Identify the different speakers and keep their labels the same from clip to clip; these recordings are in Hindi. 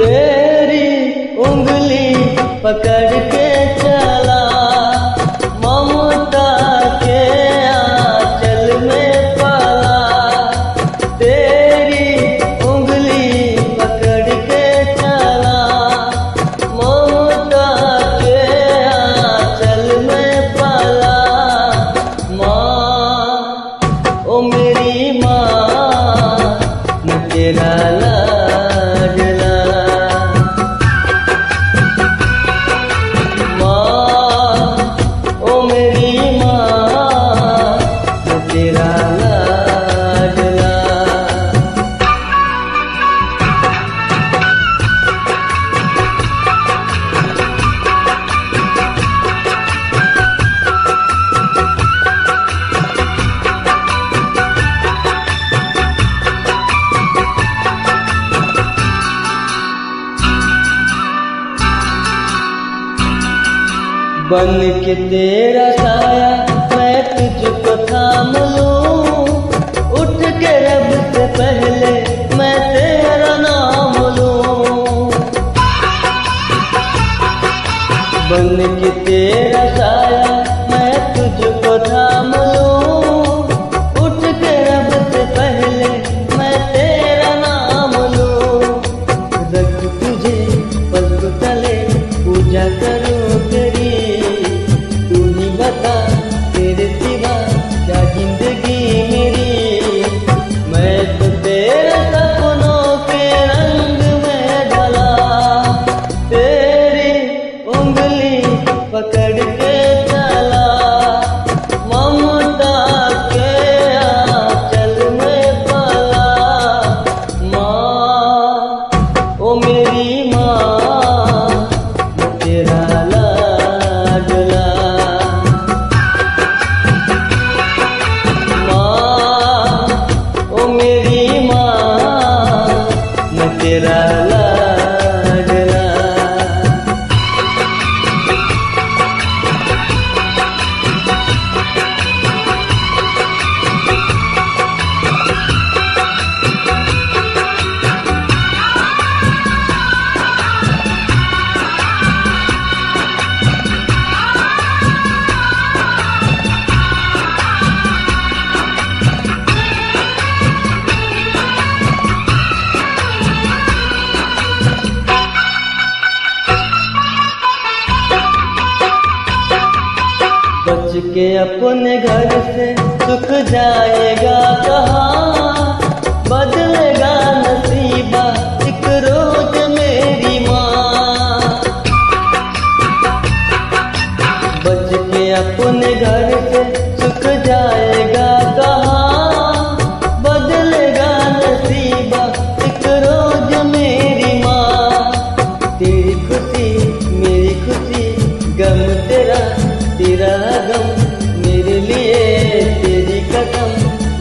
Speaker 1: तेरी उंगली पकड़ के चला, ममता के आंचल में पाला। तेरी उंगली पकड़ के चला, ममता के आंचल में पाला। माँ, ओ मेरी माँ, मैं तेरा लाडला। बन के तेरा साया मैं तुझको थाम लूं, उठ के रब से पहले मैं तेरा नाम लूं। बन के तेरा साया मैं तुझको थाम लूं, उठ के रब से पहले मैं तेरा नाम लूं। रख तुझे पलक तले पूजा करूं तेरी, बता तेरे सिवा क्या जिंदगी मेरी। मैं तो तेरे सपनों के रंग में ढला, तेरी उंगली पकड़ के चला, ममता के आंचल में पाला। माँ, ओ मेरी माँ, मैं तेरा लाडला। तेरा लाडला। बच के अपने घर से सुख जाएगा कहाँ, बदलेगा नसीबा एक रोज मेरी माँ। बच के अपने घर से सुख जाएगा कहाँ, बदलेगा नसीबा एक रोज मेरी माँ। तेरी खुशी मेरी खुशी, गम तेरा तेरा गम, मेरे लिए तेरी कसम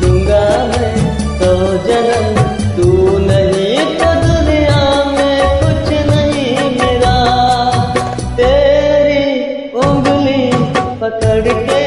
Speaker 1: दूंगा मैं 100 जन्म। तू नहीं तो दुनिया में कुछ नहीं मेरा, तेरी उंगली पकड़ के